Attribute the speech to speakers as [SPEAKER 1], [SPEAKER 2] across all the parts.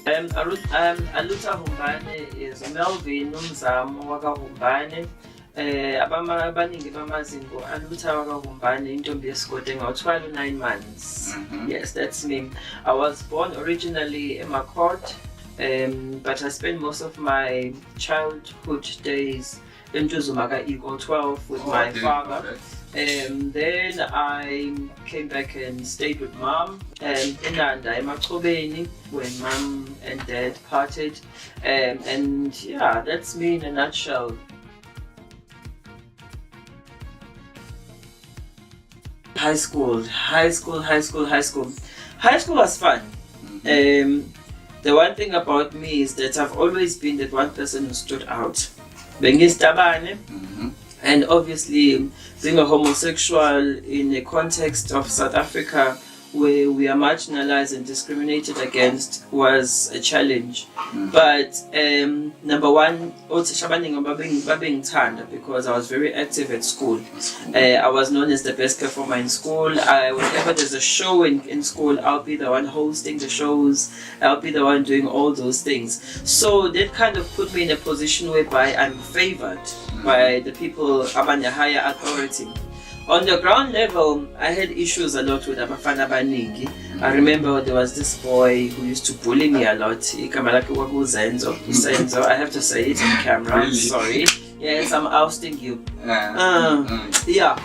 [SPEAKER 1] Aluta Humbane is Melvin Umzamo waka Humbane. Abaningi bamazi ngo-Aluta waka Humbane, intombi yesigodi ngo-12 9 months. Yes, that's me. I was born originally in Makot, but I spent most of my childhood days in Tuzumaga Eagle 12 with my father. Then I came back and stayed with mom in Nanda, when mom and dad parted. And yeah, that's me in a nutshell. High school was fun. The one thing about me is that I've always been that one person who stood out. And obviously, being a homosexual in a context of South Africa where we are marginalized and discriminated against was a challenge. But number one, because I was very active at school. I was known as the best performer in school. Whenever there's a show in school, I'll be the one hosting the shows. I'll be the one doing all those things. So that kind of put me in a position whereby I'm favored by the people above the higher authority. On the ground level, I had issues a lot with Abafana Baningi. I remember there was this boy who used to bully me a lot. Zenzo. I have to say it on camera. Really? Sorry. Yes, I'm ousting you. Yeah.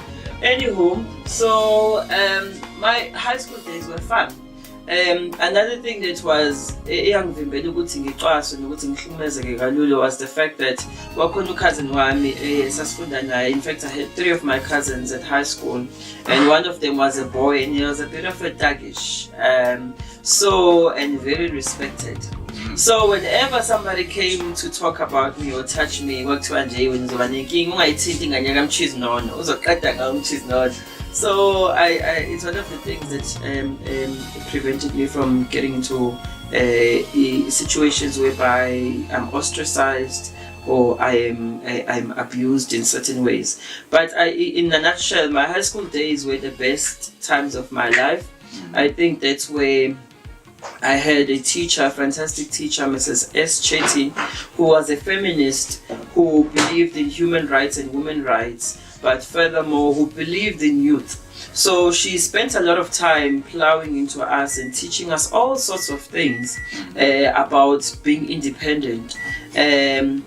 [SPEAKER 1] Anywho, so my high school days were fun. Another thing that was was the fact that in fact I had 3 of my cousins at high school, and one of them was a boy, and he was a bit of a thuggish, and very respected. So whenever somebody came to talk about me or touch me, so it's one of the things that prevented me from getting into situations whereby I'm ostracized or I'm abused in certain ways. But in a nutshell, my high school days were the best times of my life. I think that's where I had a teacher, a fantastic teacher, Mrs. S. Chetty, who was a feminist who believed in human rights and women's rights, but furthermore who believed in youth. So she spent a lot of time plowing into us and teaching us all sorts of things about being independent. From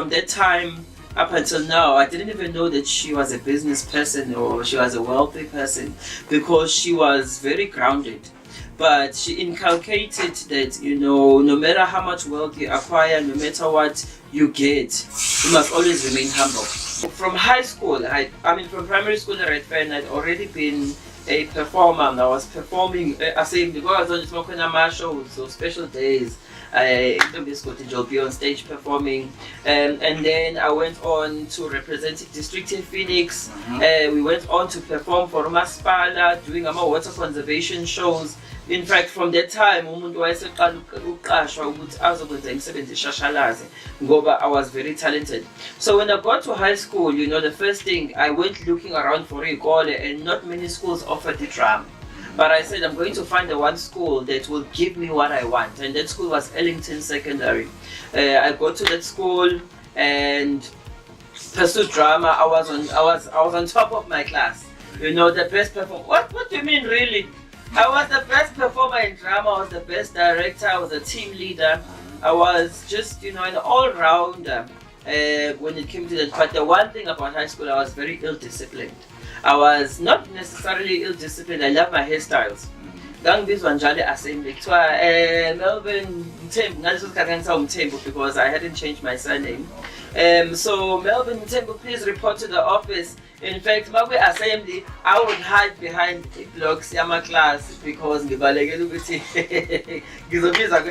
[SPEAKER 1] that time up until now, I didn't even know that she was a business person or she was a wealthy person, because she was very grounded. But she inculcated that, no matter how much wealth you acquire, no matter what you get, you must always remain humble. From high school, from primary school at Redfern, I'd already been a performer. I was performing, because I was only smoking on my shows, so special days. I will be on stage performing, and then I went on to represent District in Phoenix. We went on to perform for Maspala, doing our water conservation shows. In fact, from that time, I was very talented. So when I got to high school, the first thing, I went looking around for a goal, and not many schools offered the drum. But I said, I'm going to find the one school that will give me what I want. And that school was Ellington Secondary. I go to that school and pursued drama. I was on top of my class. The best performer. What do you mean, really? I was the best performer in drama. I was the best director. I was a team leader. I was just, an all-rounder when it came to that. But the one thing about high school, I was very ill-disciplined. I was not necessarily ill-disciplined. I love my hairstyles. Assembly. Melvin Mthembu, because I hadn't changed my surname. So Melvin Mthembu, please report to the office. In fact, my assembly, I would hide behind the blocks in my class because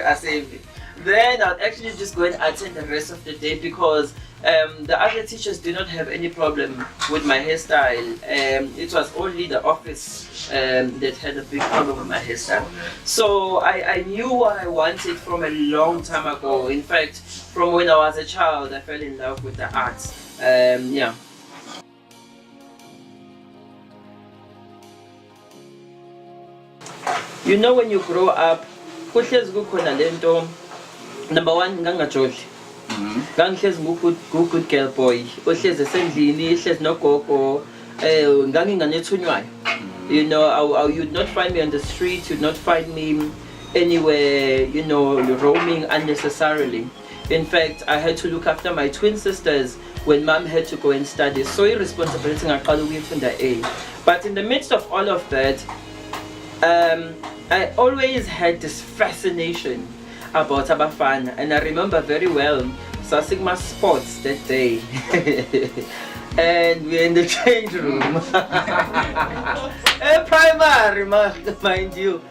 [SPEAKER 1] assembly. Then I'd actually just go and attend the rest of the day, because the other teachers did not have any problem with my hairstyle. It was only the office that had a big problem with my hairstyle. So I knew what I wanted from a long time ago. In fact, from when I was a child, I fell in love with the arts. Yeah. When you grow up, kuhlezi kukhona lento number 1 ngangajoli ngangihlezi good girl boy ohlezi esendlini ihlezi nogogo nganginganethunywayo. You know, you'd not find me on the street, you'd not find me anywhere, you know, roaming unnecessarily. In fact, I had to look after my twin sisters when mom had to go and study. So irresponsibility ngaqala ukuyifunda A. But in the midst of all of that, I always had this fascination about abafana, and I remember very well Sigma Sports that day. And we're in the change room. Primary, mind you.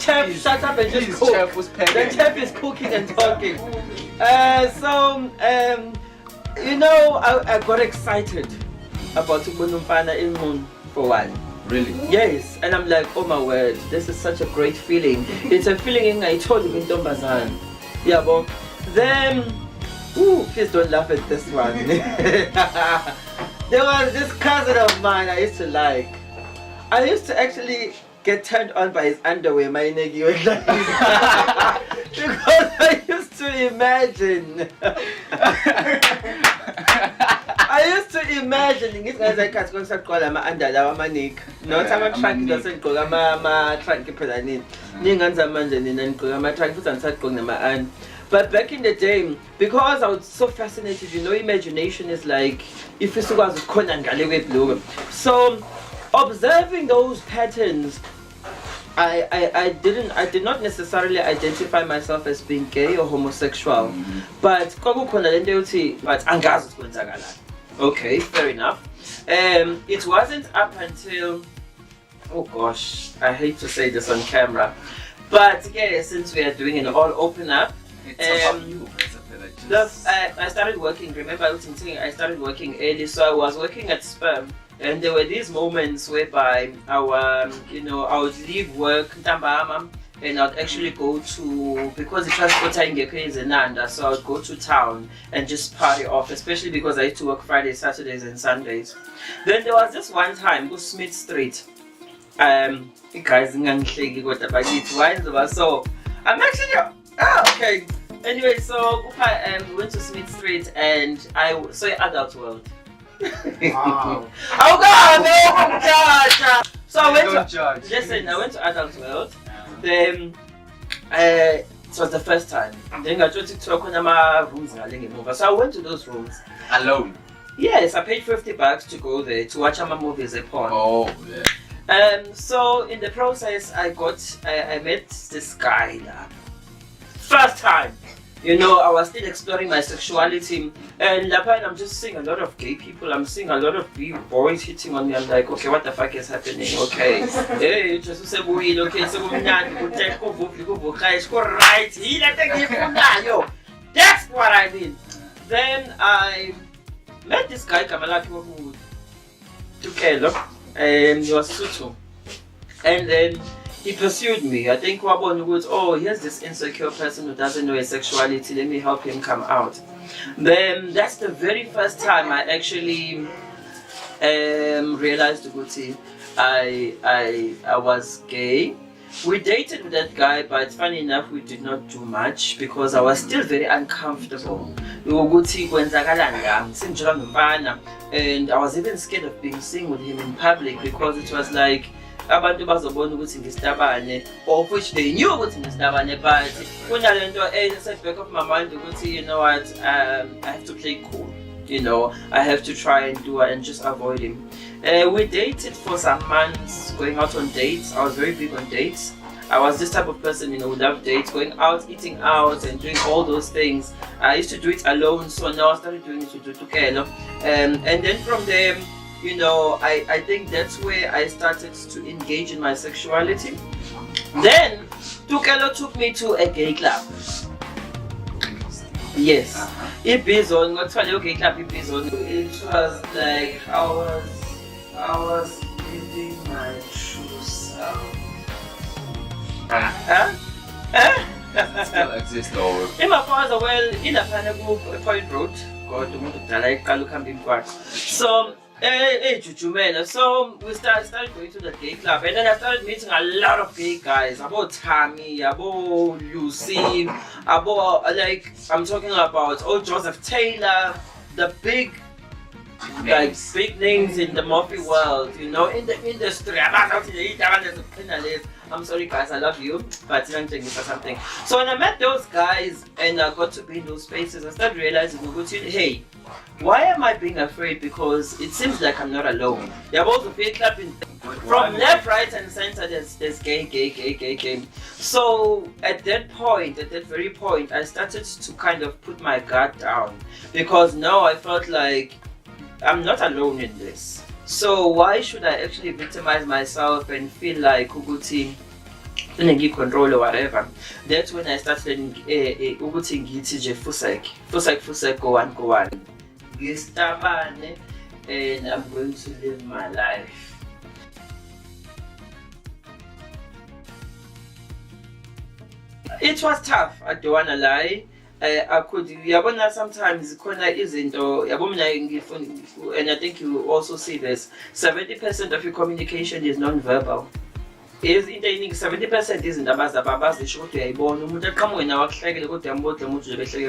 [SPEAKER 1] Chef, shut up and just cook. The chef is cooking and talking. You know, I got excited about Ubunumfana in Moon for one.
[SPEAKER 2] Really?
[SPEAKER 1] Yes, and I'm like, oh my word, this is such a great feeling. It's a feeling I told you in Tombazan. Yeah, but then, please don't laugh at this one. There was this cousin of mine I used to like. I used to actually get turned on by his underwear, my nigga was like, because I used to imagine. I used to imagine these guys like at going to call them under our manik. No time track doesn't go ama track predanit. Ninganza manjan and go ama track put and start going and but back in the day, because I was so fascinated, you know, imagination is like if you saw as Conan Galloway. So observing those patterns, I did not necessarily identify myself as being gay or homosexual, but okay, fair enough. It wasn't up until, oh gosh, I hate to say this on camera, but yeah, since we are doing an all open up, I started working. Remember, I started working early, so I was working at Sperm. And there were these moments whereby I would leave work and I'd actually go to, because the transport is in Nanda, so I would go to town and just party off, especially because I used to work Fridays, Saturdays and Sundays. Then there was this one time, go Smith Street. Guys, so I'm actually, okay. Anyway, so we went to Smith Street and I saw Adult World. Wow. Oh God, no, judge. So I went to, listen, I went to Adult World. Then it was the first time. Then I tried to talk on my rooms. So I went to those rooms
[SPEAKER 2] alone.
[SPEAKER 1] Yes, I paid $50 to go there to watch my movies upon.
[SPEAKER 2] Oh yeah.
[SPEAKER 1] So in the process, I met this guy. First time. You know, I was still exploring my sexuality, and I'm just seeing a lot of gay people. I'm seeing a lot of boys hitting on me. I'm like, okay, what the fuck is happening? Okay, hey, just say okay, so right, that's what I mean. Then I met this guy, Kamalaki, who took care of, and he was Sutu, and then he pursued me. I think Wabon was, oh, here's this insecure person who doesn't know his sexuality. Let me help him come out. Then that's the very first time I actually realized I was gay. We dated with that guy, but funny enough, we did not do much because I was still very uncomfortable. And I was even scared of being seen with him in public because it was like, abantu bazobona ukuthi ngistabane, of which they knew ukuthi ngistabane, but kunalento at the back of my mind ukuthi, you know what, I have to play cool, you know, I have to try and do it and just avoid him. We dated for some months, going out on dates. I was very big on dates. I was this type of person, you know, who loved dates, going out, eating out and doing all those things. I used to do it alone, so now I started doing it with Tukelo. And then from there, you know, I think that's where I started to engage in my sexuality. Then, Tukelo took me to a gay club. Yes. Ibizon, what's a gay club Ibizon? It was like I was living my true self.
[SPEAKER 2] Does it still exist or?
[SPEAKER 1] In my father, well, in a Panago Point Road, so Jujumela. So we started going to the gay club, and then I started meeting a lot of gay guys. About Tammy, about Lucy, about like I'm talking about Joseph Taylor, the big big names in the Murphy world, in the industry. I'm sorry guys, I love you, but I'm telling you something. So when I met those guys and I got to be in those spaces, I started realizing, hey, why am I being afraid? Because it seems like I'm not alone. There was a big club from left, right, and center. There's gay. So at that very point, I started to kind of put my guard down because now I felt like I'm not alone in this. So why should I actually victimize myself and feel like Uguti control or whatever? That's when I started Uguti Giti Fusek go on. And I'm going to live my life. It was tough, I don't wanna lie. I could sometimes and I think you also see this, 70% of your communication is non-verbal. Is in 70% isn't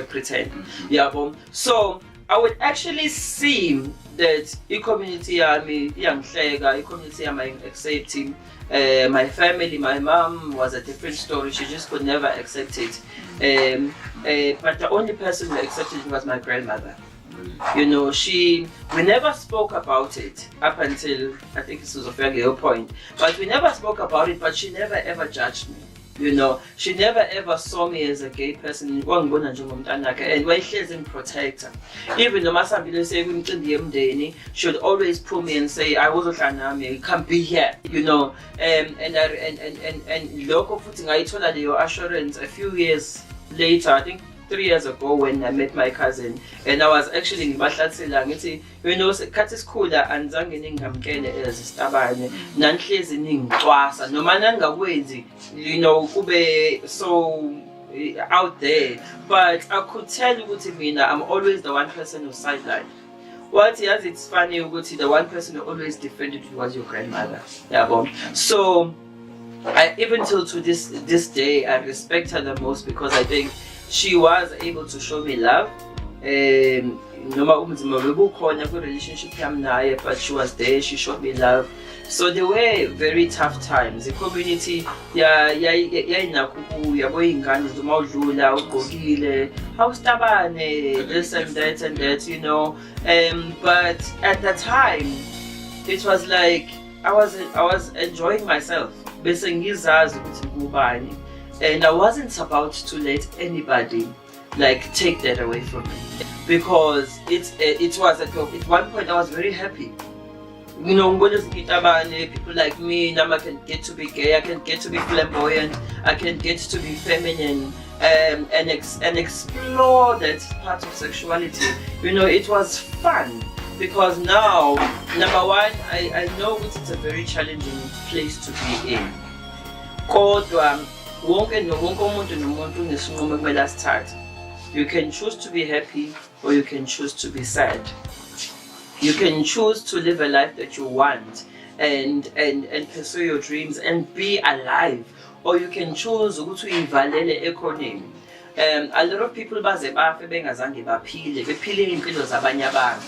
[SPEAKER 1] pretend. So I would actually see that community community accepting. My family, my mom was a different story. She just could never accept it. But the only person who accepted it was my grandmother. We never spoke about it up until I think this was a fairly low point. But we never spoke about it. But she never ever judged me. She never ever saw me as a gay person. And when she's in protector, even though my son she would always pull me and say, I was you can't be here, and local footing. I told her your assurance a few years later, I think 3 years ago when I met my cousin, and I was actually in Bahlatsela, khathi sikhula anizange ningamkele ezistabane nanhlezi ningicwasa noma nangakwenzi kube so out there, but I could tell ukuthi mina I'm always the one person who sidelined. What yes, it's funny ukuthi the one person who always defended you was your grandmother. So I even till to this day I respect her the most because I think she was able to show me love. Noma umzima bebukhona ku relationship yami naye, but she was there, she showed me love. So there were very tough times. The community yabo ingane zoma udlula ugqokile awustabane this and that, but at the time it was like I was enjoying myself bese ngizazi ukuthi ngubani, and I wasn't about to let anybody take that away from me, because it was at one point I was very happy. People like me, now I can get to be gay, I can get to be flamboyant, I can get to be feminine, and explore that part of sexuality. It was fun because now, number one, I know it's a very challenging place to be in. Kodwa wonke umuntu nomuntu nesinqumo kumele asithathe. You can choose to be happy or you can choose to be sad. You can choose to live a life that you want and pursue your dreams and be alive, or you can choose ukuthi uyivalele ekhoneni. A lot of people baze bafe bengazange baphile impilo zabanye abantu.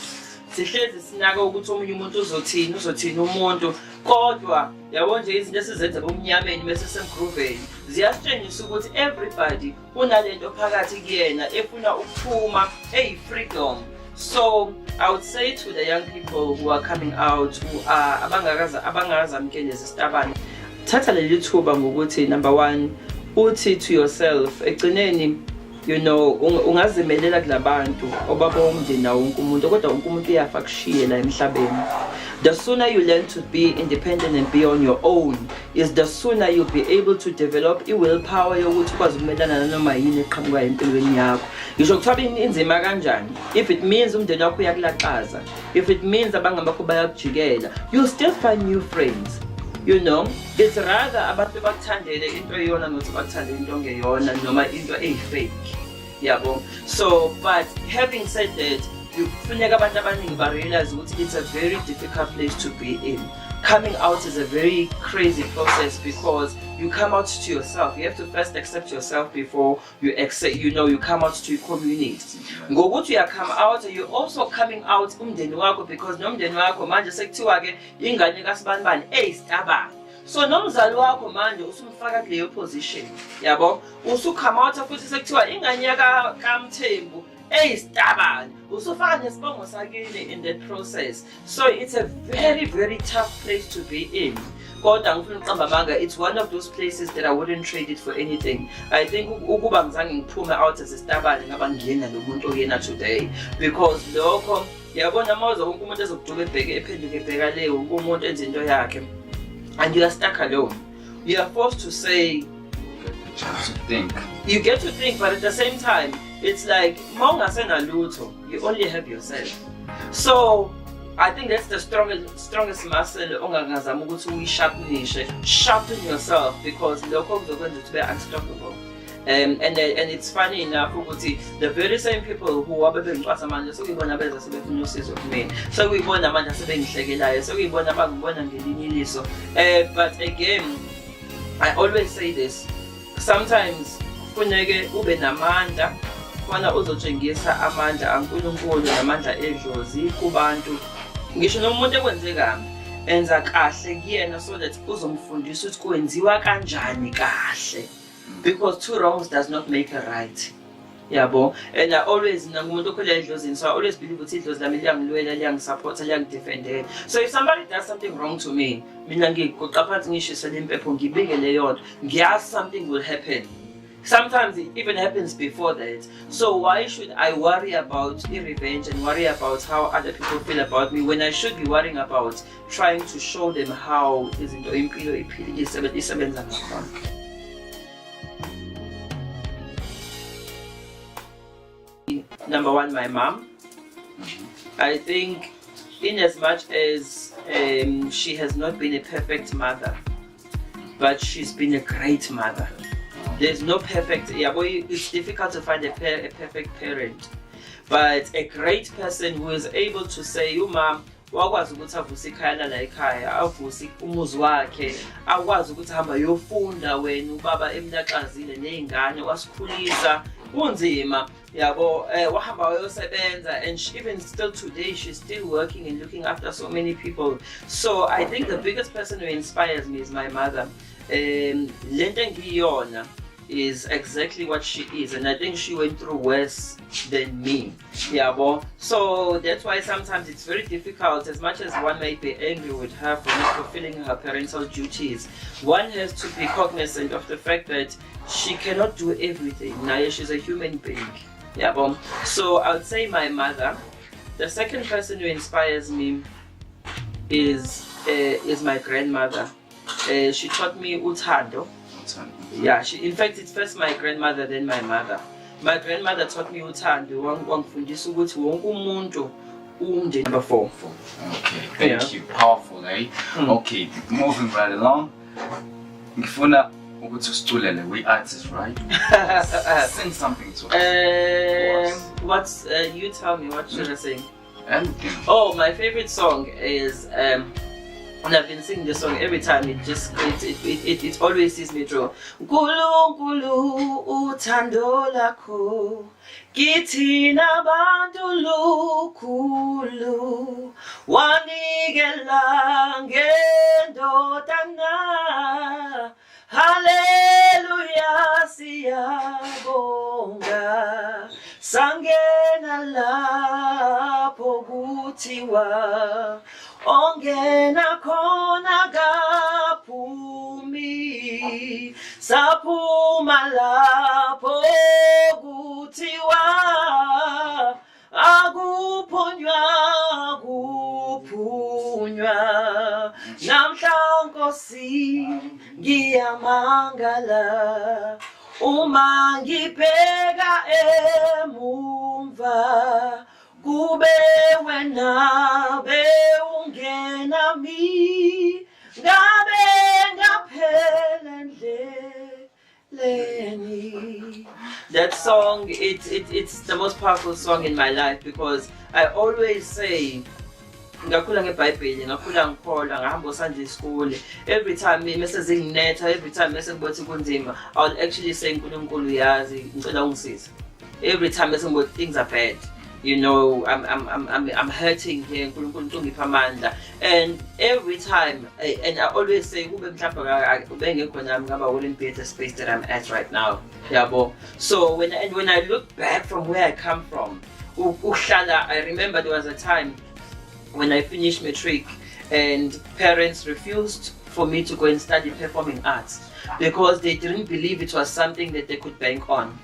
[SPEAKER 1] Sihlezi sinaka ukuthi omunye umuntu uzothini umuntu, kodwa yabo nje izinto esizenza bomnyameni bese semgrooveni ziyasitshengisa ukuthi everybody unalento phakathi kuyena efuna ukuphuma freedom. So I would say to the young people who are coming out, who are abangazamkele zisitabane, thatha leli thuba ngokuthi number one, uthi to yourself egcineni ungazimelela kulabantu obaba umndeni nawo wonke umuntu, kodwa wonke umuntu uyafa kushiye la emhlabeni. The sooner you learn to be independent and be on your own, is the sooner you'll be able to develop willpower yokuthi ukwazi ukumelana nanoma yini eqhamuka empilweni yakho. Ngisho kuthiwa inzima kanjani, if it means umndeni wakho uyakulaqaza, if it means abangani bakho bayakujikela, you'll still find new friends. It's rather abantu bakuthandele into eyona nokuthi bakuthandele into ongeyona noma into fake. So but having said that, kufuneka abantu abaningi barealize ukuthi it's a very difficult place to be in. Coming out is a very crazy process because you come out to yourself. You have to first accept yourself before you accept, you come out to your community. Ngokuthi you come out, you're also coming out umndeni wakho because nomndeni wakho manje sekuthiwa ke ingane kaSibanibani eyistabane. So nomzali wakho manje usumfaka kuleyo position. Yabo? Usukhama out futhi sekuthiwa ingane kaMthembu eyistabane. Usufaka nesibongo sakini in that process. So it's a very, very tough place to be in. Kodwa ngifuna uqamba amanga, it's one of those places that I wouldn't trade it for anything. I think ukuba ngizange ngiphume out as istabane ngaba ngiyena lo muntu oyena today because lokho yabona mawuza wonke umuntu ezokujula ebheke ephenduke ebheka le wonke umuntu enze into yakhe and you are stuck alone. You are forced to say you get to think, but at the same time it's like lutho, you only have yourself. So I think that's the strongest muscle ongangazama ukuthi uyisharpenishe. Sharpen yourself because lokho kuzokwenza ukuthi be unstoppable. And it's funny enough ukuthi the very same people who abebengicwasa manje sokuyibona beza sebefuna usizo kumina. Sokuyibona manje sebengihlekelayo, sokuyibona bangibona ngelinye iliso. But again, I always say this. Sometimes kufuneke ube namandla fana uzotshengisa amandla aNkulunkulu namandla edlozi kubantu. Ngisho nomuntu ekwenze kabi enza kahle kuyena so that uzomfundisa ukuthi kwenziwa kanjani kahle because two wrongs does not make a right. Yabo? And I always ngumuntu okhola edlozini, so I always believe ukuthi idlozi lami liyangilwela, liyangisupport, liyangidefendela. So if somebody does something wrong to me, mina ngigoqa phansi ngishisele impepho ngibikele yona, ngiyazi something will happen. Sometimes it even happens before that. So why should I worry about revenge and worry about how other people feel about me when I should be worrying about trying to show them how izinto impilo isebenza ngakhona. Number one, my mom. I think in as much as she has not been a perfect mother, but she's been a great mother. There's no perfect, it's difficult to find a perfect parent, but a great person who is able to say, mom, wakwazi ukuthi avuse ikhaya la ekhaya, avuse umuzi wakhe, akwazi ukuthi hamba yofunda wena ubaba emnaqazile nezingane wasikhulisa kunzima yabo wahamba wayosebenza and even still today she's still working and looking after so many people. So I think the biggest person who inspires me is my mother. Lento engiyona is exactly what she is, and I think she went through worse than me. So that's why sometimes it's very difficult, as much as one may be angry with her for not fulfilling her parental duties. One has to be cognizant of the fact that she cannot do everything. Now she's a human being. So I would say my mother. The second person who inspires me is my grandmother. She taught me uthando. Yeah, in fact, it's first my grandmother, then my mother. My grandmother taught me uthando. Wangifundisa ukuthi wonke umuntu umndeni. Number 4.
[SPEAKER 2] Okay, thank you. Powerful, eh? Okay, moving right along. Ngifuna ukuthi usiculele, we artists, right? Sing something to us.
[SPEAKER 1] You tell me, what should I sing?
[SPEAKER 2] Anything.
[SPEAKER 1] Oh, my favorite song is and I've been singing this song every time. It always sees me through. Nkulunkulu uthando lakho kithina bantu lukhulu wanikela ngendodana. Hallelujah, siyabonga sangena lapho kuthiwa ongena khona kaphumi saphuma lapho kuthiwa akuphunywa namhla Nkosi ngiyamangala uma ngibheka emumva kube wena bewungena mi ngabe ngaphela endleleni. that song, it's the most powerful song in my life, because I always say, ngakhula ngeBhayibheli, ngakhula ngikholwa, ngahamba Sunday school. Every time mese zinginetha, every time mese ngibothi kunzima, I'll actually say uNkulunkulu uyazi, ngicela ungisize. Every time mese ngibothi things are bad, you know, I'm hurting here, uNkulunkulu ungipha amandla. And every time, and I always say, kube mhlawumbe ubengekho nami ngaba wouldn't be at the space that I'm at right now. Yabo. So when I look back from where I come from, I remember there was a time when I finished matric and parents refused for me to go and study performing arts because they didn't believe it was something that they could bank on.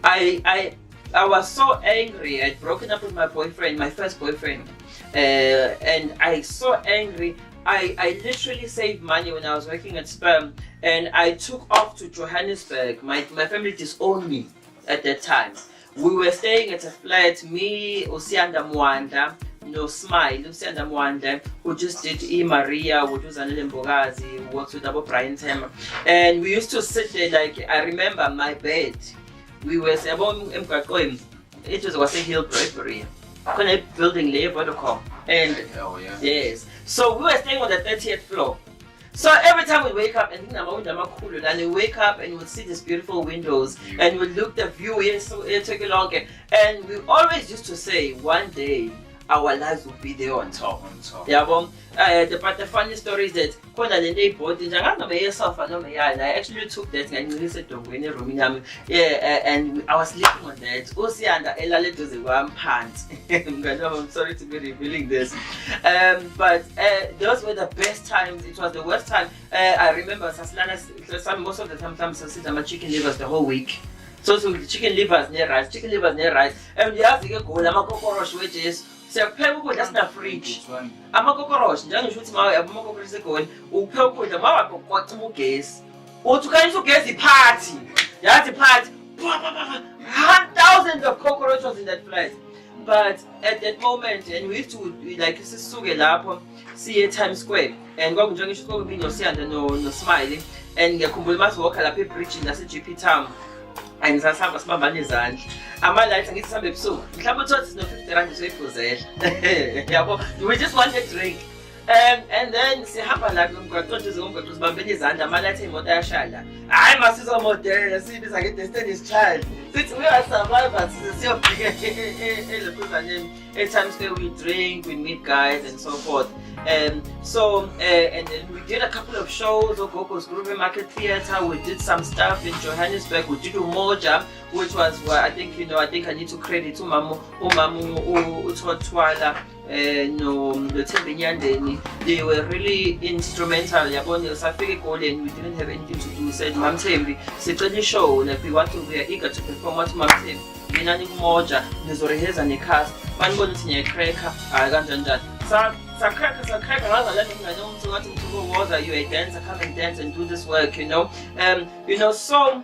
[SPEAKER 1] I was so angry. I'd broken up with my boyfriend, my first boyfriend, and I was so angry. I literally saved money when I was working at Sperm, and I took off to Johannesburg. My family disowned me at that time. We were staying at a flat, me, Usianda Mwanda, no Smile, Lucianda Mwanda, who just did Maria, which was Anele Mbogazi, who works with Abu Brian Tamer. And we used to sit there, like, I remember my bed. We were saying, it was a hill periphery. Building Levodocom. And yes. So we were staying on the 30th floor. So every time we wake up, and we wake up and we'll see these beautiful windows, and we'll look the view here, so it'll take a long, and we always used to say, one day our lives will be there on top. Yeah, but the funny story is that I actually took that and released it to room. And I was sleeping on that. I'm sorry to be revealing this. But those were the best times. It was the worst time. I remember most of the time I sit on my chicken livers the whole week. So chicken livers near rice. And you have to go to which is siyakupheka ukudla sinafridge amakokoroshi njengisho ukuthi mawe amakokoroshi segoni upheka ukudla mawa qoqoqa ugesi uthi ukhanyisa ugesi iphathi yathi phathi thousands of cockroaches in that flat. But at that moment, and we used to like sisuke lapho siye Times Square, and kwakunjengisho ukuthi noSiyanda no Smiley, and ngiyakhumbula masiwalka lapha ebridge nase GP Town. And sasihamba sibambana izandla ama-lights angithi sihambe ebusuku mhlawumbe uthothi sino-50 soyiphuzela yabo, we just want a drink, and then sihamba la ngomgwaqo ngomgwaqo sibambene izandla ama-lights ey'moto ayashaya hhayi masizomodela siyibiza nge-Destiny's Child sithi we are survivors siyofika elokhuzaneni e-Times Square, we drink, we meet guys and so forth. And then we did a couple of shows, Ogogo's Groovy Market Theatre. We did some stuff in Johannesburg. We did Umoja, which was where I think I need to credit Umamu Utwala, they were really instrumental. And we didn't have anything to do. We said, Mam Tembi, it's show, like we are eager to perform what Mam Tembi. Minani Umoja, Nizoreheza Nikas, Mango Cracker, Aganjan. You're a dancer, come and dance and do this work, so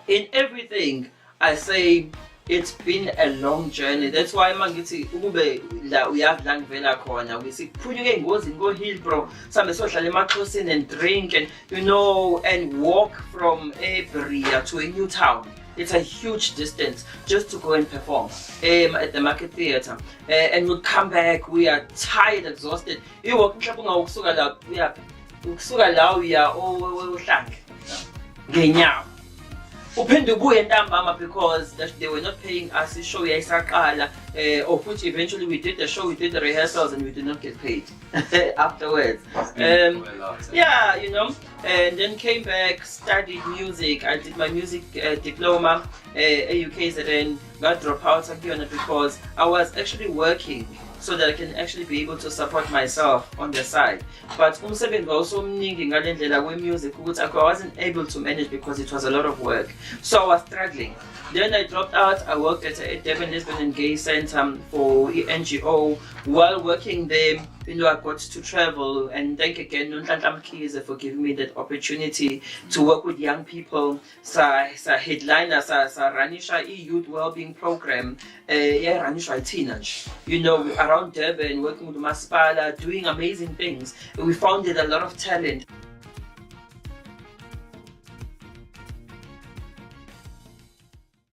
[SPEAKER 1] in everything I say it's been a long journey. That's why mangithi uyadla ngivela khona we see phunyuke engozini go hill bro sambe sohlala emaXhoseni and drink and and walk from Berea to a new town. It's a huge distance just to go and perform at the Market Theatre. And we'll come back, we are tired, exhausted. You walk because they were not paying us the show, of which eventually we did the show, we did the rehearsals, and we did not get paid afterwards. And then came back, studied music. I did my music diploma at UKZN, got dropped out again because I was actually working so that I can actually be able to support myself on the side. But umsebenzi also mningi ngalendlela music ukuthi I wasn't able to manage because it was a lot of work. So I was struggling. Then I dropped out. I worked at a Durban Lesbian and Gay Center for NGO. While working there, I got to travel, and thank again Nhlanhla Mkhize for giving me that opportunity to work with young people. Sa headliner sa Ranisha Youth Wellbeing Program. Ranisha teenage. Around Durban, working with Masipala, doing amazing things. We founded a lot of talent.